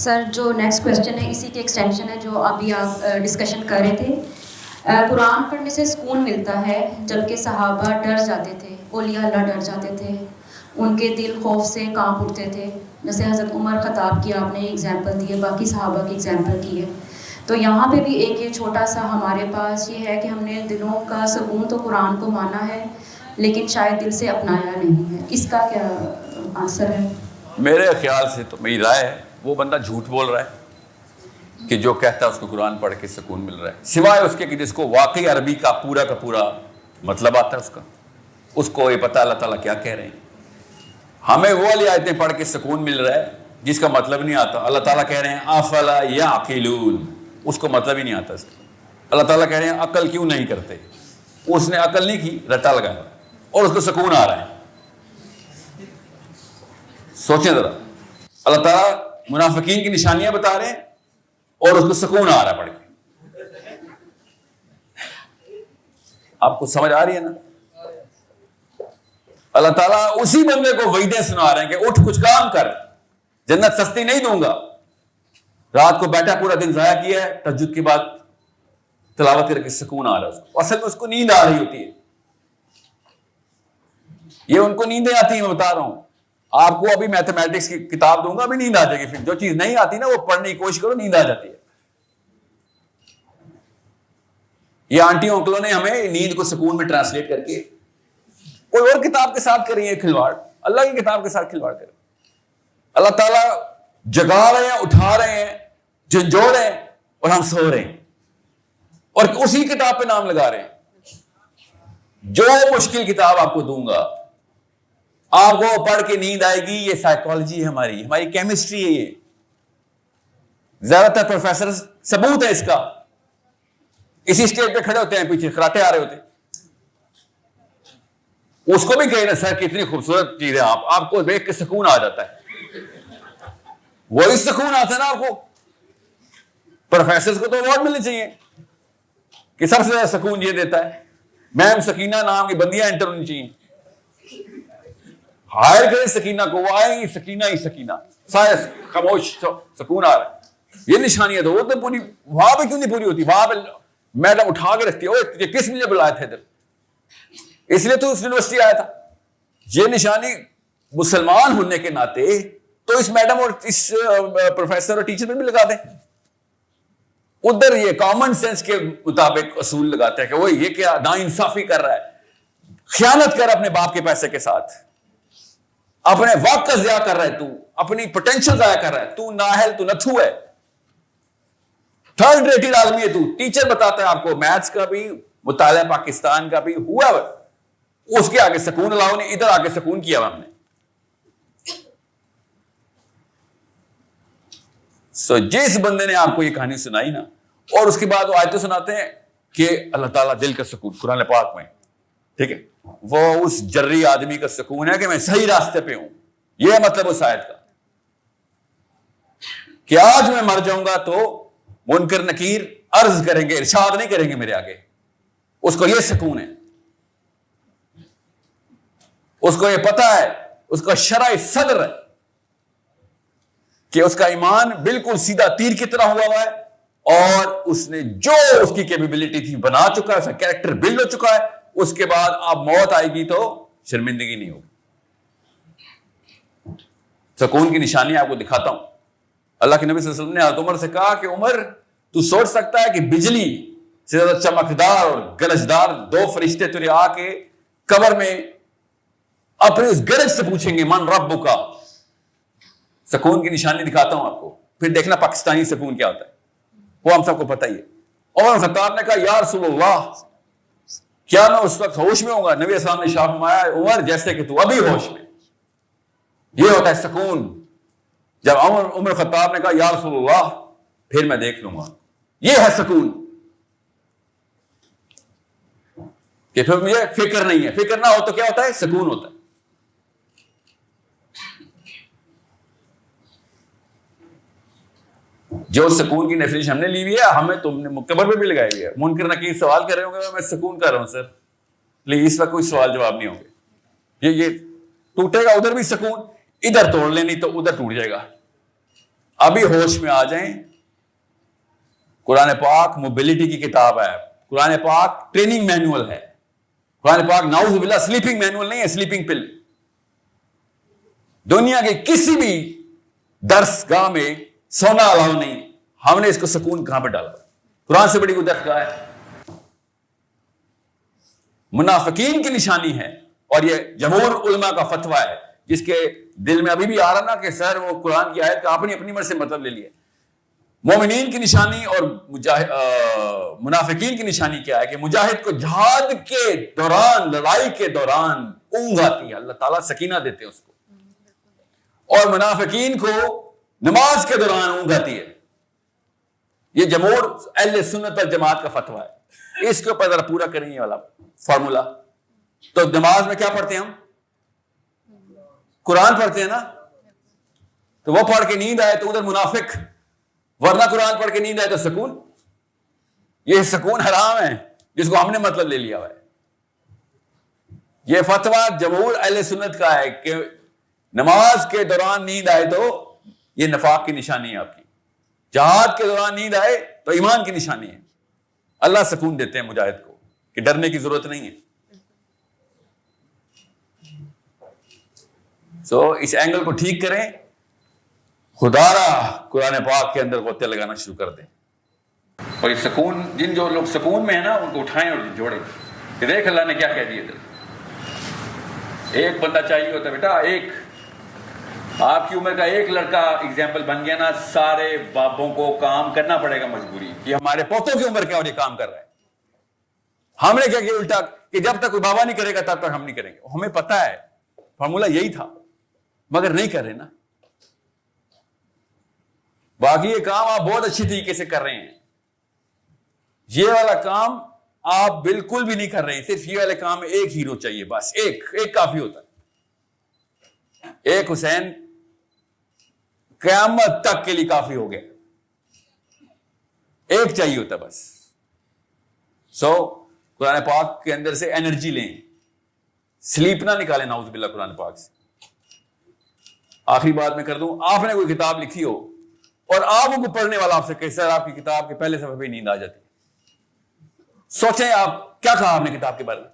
سر جو next question ہے اسی کے ایکسٹینشن ہے جو ابھی آپ ڈسکشن کر رہے تھے. قرآن پڑھنے سے سکون ملتا ہے جبکہ صحابہ ڈر جاتے تھے, اولیاء اللہ ڈر جاتے تھے, ان کے دل خوف سے کانپ اٹھتے تھے. جیسے حضرت عمر خطاب کی آپ نے ایگزامپل دی ہے, باقی صحابہ کی ایگزامپل کی ہے. تو یہاں پہ بھی ایک یہ چھوٹا سا ہمارے پاس یہ ہے کہ ہم نے دلوں کا سکون تو قرآن کو مانا ہے لیکن شاید دل سے اپنایا نہیں ہے. اس کا کیا آنسر ہے؟ میرے خیال سے تو میری رائے ہے وہ بندہ جھوٹ بول رہا ہے کہ جو کہتا ہے اس کو قرآن پڑھ کے سکون مل رہا ہے, سوائے اس کے کہ جس کو واقعی عربی کا پورا مطلب آتا ہے, اس کو یہ پتہ اللہ تعالیٰ کیا کہہ رہے ہیں. ہمیں وہ والی آیتیں پڑھ کے سکون مل رہا ہے جس کا مطلب نہیں آتا. اللہ تعالیٰ کہہ رہے ہیں افلا یعقلون, اس کو مطلب ہی نہیں آتا اس کا. اللہ تعالیٰ کہہ رہے ہیں عقل کیوں نہیں کرتے, اس نے عقل نہیں کی, رٹا لگایا اور اس کو سکون آ رہا ہے. سوچیں ذرا, اللہ تعالیٰ منافقین کی نشانیاں بتا رہے ہیں اور اس کو سکون آ رہا ہے پڑھ کے. آپ کو سمجھ آ رہی ہے نا؟ اللہ تعالیٰ اسی بندے کو وعیدیں سنا رہے ہیں کہ اٹھ کچھ کام کر, جنت سستی نہیں دوں گا. رات کو بیٹھا پورا دن ضائع کیا ہے, تہجد کے بعد تلاوت کر کے سکون آ رہا ہے اس کو. اصل میں اس کو نیند آ رہی ہوتی ہے. یہ ان کو نیندیں آتی ہیں, میں بتا رہا ہوں. آپ کو ابھی میتھمیٹکس کی کتاب دوں گا, ابھی نیند آ جائے گی. پھر جو چیز نہیں آتی نا وہ پڑھنے کی کوشش کرو, نیند آ جاتی ہے. یہ آنٹیوں انکلوں نے ہمیں نیند کو سکون میں ٹرانسلیٹ کر کے کوئی اور کتاب کے ساتھ کری ہے کھلواڑ. اللہ کی کتاب کے ساتھ کھلواڑ کرے. اللہ تعالیٰ جگا رہے ہیں, اٹھا رہے ہیں, جھنجھوڑ رہے ہیں اور ہم سو رہے ہیں اور اسی کتاب پہ نام لگا رہے ہیں. جو مشکل کتاب آپ کو دوں گا آپ کو پڑھ کے نیند آئے گی. یہ سائیکالوجی ہے ہماری کیمسٹری ہے. یہ زیادہ تر پروفیسر ثبوت ہے اس کا. اسی اسٹیج پہ کھڑے ہوتے ہیں, پیچھے کراٹے آ رہے ہوتے ہیں. اس کو بھی کہیں نا سر کتنی خوبصورت چیز ہے, آپ کو دیکھ کے سکون آ جاتا ہے. وہی سکون آتا ہے نا آپ کو. پروفیسر کو تو اوارڈ ملنے چاہیے کہ سب سے زیادہ سکون یہ دیتا ہے. میم سکینہ نام کی بندیاں انٹر ہونی چاہیے. ہائر کرے سکینہ کو, وہ آئے گی سکینہ ہی سکینہ, سارے خاموش, سکون آ رہا ہے. یہ نشانیاں تو وہ تو پوری وہاں پہ کیوں نہیں پوری ہوتی. وہاں پہ میڈم اٹھا کے رکھتی ہے, کس نے بلایا تھا ادھر, اس لیے تو اس یونیورسٹی آیا تھا. یہ نشانی مسلمان ہونے کے ناطے تو اس میڈم اور اس پروفیسر اور ٹیچر میں بھی لگا دیں. ادھر یہ کامن سینس کے مطابق اصول لگاتے ہیں کہ وہ یہ کیا ناانصافی کر رہا ہے, خیانت کر اپنے باپ کے پیسے کے ساتھ, اپنے وقت کا ضیاع کر رہا ہے, تو اپنی پوٹینشل ضائع کر رہا ہے, تو نااہل, تو نتھو ہے, تھرڈ ریٹڈ آدمی ہے تو. ٹیچر بتاتا ہے آپ کو میتھس کا بھی مطالعہ پاکستان کا بھی ہوا, اس کے آگے سکون الاؤ نے, ادھر آگے سکون کیا ہم نے. سو جس بندے نے آپ کو یہ کہانی سنائی نا اور اس کے بعد وہ آیتیں سناتے ہیں کہ اللہ تعالیٰ دل کا سکون قرآن پاک میں, ٹھیک ہے, وہ اس جری آدمی کا سکون ہے کہ میں صحیح راستے پہ ہوں. یہ مطلب اس آیت کا کہ آج میں مر جاؤں گا تو منکر نکیر عرض کریں گے, ارشاد نہیں کریں گے میرے آگے. اس کو یہ سکون ہے, اس کو یہ پتا ہے, اس کا شرع صدر ہے کہ اس کا ایمان بالکل سیدھا تیر کی طرح ہوا ہے اور اس نے جو اس کی کیپیبلٹی تھی بنا چکا ہے, اس کا کیریکٹر بلڈ ہو چکا ہے. اس کے بعد اب موت آئے گی تو شرمندگی نہیں ہوگی. سکون کی نشانی آپ کو دکھاتا ہوں. اللہ کے نبی صلی اللہ علیہ وسلم نے حضرت عمر سے کہا کہ عمر تو سوچ سکتا ہے کہ بجلی سے زیادہ چمکدار اور گرجدار دو فرشتے تجھے آ کے قبر میں اپنے اس گرج سے پوچھیں گے من ربک. سکون کی نشانی دکھاتا ہوں آپ کو, پھر دیکھنا پاکستانی سکون کیا ہوتا ہے, وہ ہم سب کو پتہ ہی ہے. عمر خطاب نے کہا یا رسول اللہ کیا میں اس وقت ہوش میں ہوں گا؟ نبی السلام نے ارشاد فرمایا عمر جیسے کہ تو ابھی ہوش میں. یہ ہوتا ہے سکون. جب عمر خطاب نے کہا یا رسول اللہ پھر میں دیکھ لوں گا, یہ ہے سکون کہ پھر مجھے فکر نہیں ہے. فکر نہ ہو تو کیا ہوتا ہے؟ سکون ہوتا ہے. جو سکون کی ڈیفینیشن ہم نے لی ہوئی ہے, ہمیں تم نے قبر پہ بھی لگائی ہوئی ہے. منکر نکیر سوال کر رہے ہوں گے, میں سکون کر رہا ہوں سر پلیز, اس وقت کوئی سوال جواب نہیں ہوں گے. یہ ٹوٹے گا ادھر بھی سکون, ادھر توڑ لینی تو ادھر ٹوٹ جائے گا. ابھی ہوش میں آ جائیں. قرآن پاک موبلٹی کی کتاب ہے, قرآن پاک ٹریننگ مینول ہے, قرآن پاک نعوذ باللہ سلیپنگ مینول نہیں ہے, سلیپنگ پل. دنیا کے کسی بھی درس گاہ میں سونا الاؤ نہیں. ہم نے اس کو سکون کہاں پہ ڈالا؟ قرآن سے بڑی کوئی درس گاہ ہے؟ منافقین کی نشانی ہے, اور یہ جمہور علماء کا فتویٰ ہے, جس کے دل میں ابھی بھی آ رہا نا کہ سر وہ قرآن کی آیت کا آپ نے اپنی مرضی سے مطلب لے لیا. مومنین کی نشانی اور منافقین کی نشانی کیا ہے کہ مجاہد کو جہاد کے دوران, لڑائی کے دوران اونگ آتی ہے, اللہ تعالیٰ سکینہ دیتے ہیں اس کو, اور منافقین کو نماز کے دوران اونگ آتی ہے. یہ جمہور اہل سنت والجماعت کا فتویٰ ہے. اس کے اوپر ذرا پورا کریں یہ والا فارمولا. تو نماز میں کیا پڑھتے ہیں ہم؟ قرآن پڑھتے ہیں نا. تو وہ پڑھ کے نیند آئے تو ادھر منافق, ورنہ قرآن پڑھ کے نیند آئے تو سکون. یہ سکون حرام ہے جس کو ہم نے مطلب لے لیا ہوا ہے. یہ فتویٰ جمہور اہل سنت کا ہے کہ نماز کے دوران نیند آئے تو یہ نفاق کی نشانی ہے آپ کی. جہاد کے دوران نیند آئے تو ایمان کی نشانی ہے. اللہ سکون دیتے ہیں مجاہد کو کہ ڈرنے کی ضرورت نہیں ہے. اس اینگل کو ٹھیک کریں, خدا را قرآن پاک کے اندر غوطے لگانا شروع کر دیں. اور یہ سکون, جو لوگ سکون میں ہیں نا, ان کو اٹھائیں اور جوڑیں کہ دیکھ اللہ نے کیا کہہ دیا. ایک بندہ چاہیے ہوتا بیٹا, ایک آپ کی عمر کا ایک لڑکا ایگزامپل بن گیا نا, سارے باپوں کو کام کرنا پڑے گا مجبوری. یہ ہمارے پوتوں کی عمر کیا اور یہ کام کر رہا ہے. ہم نے کیا کہ الٹا کہ جب تک کوئی بابا نہیں کرے گا تب تک ہم نہیں کریں گے. ہمیں پتا ہے فارمولا یہی تھا, مگر نہیں کر رہے نا. باقی یہ کام آپ بہت اچھی طریقے سے کر رہے ہیں, یہ والا کام آپ بالکل بھی نہیں کر رہے ہیں. صرف یہ والے کام میں ایک ہیرو چاہیے, بس ایک کافی ہوتا ہے. ایک حسین قیامت تک کے لیے کافی ہو گیا, ایک چاہیے ہوتا بس. قرآن پاک کے اندر سے انرجی لیں, سلیپ نہ نکالیں نعوذ باللہ قرآن پاک سے. آخری بات میں کر دوں, آپ نے کوئی کتاب لکھی ہو اور آپ کو پڑھنے والا آپ سے کہ سر آپ کی کتاب کے پہلے صفحے پہ نیند آ جاتی, سوچیں آپ کیا کہا آپ نے کتاب کے بارے میں.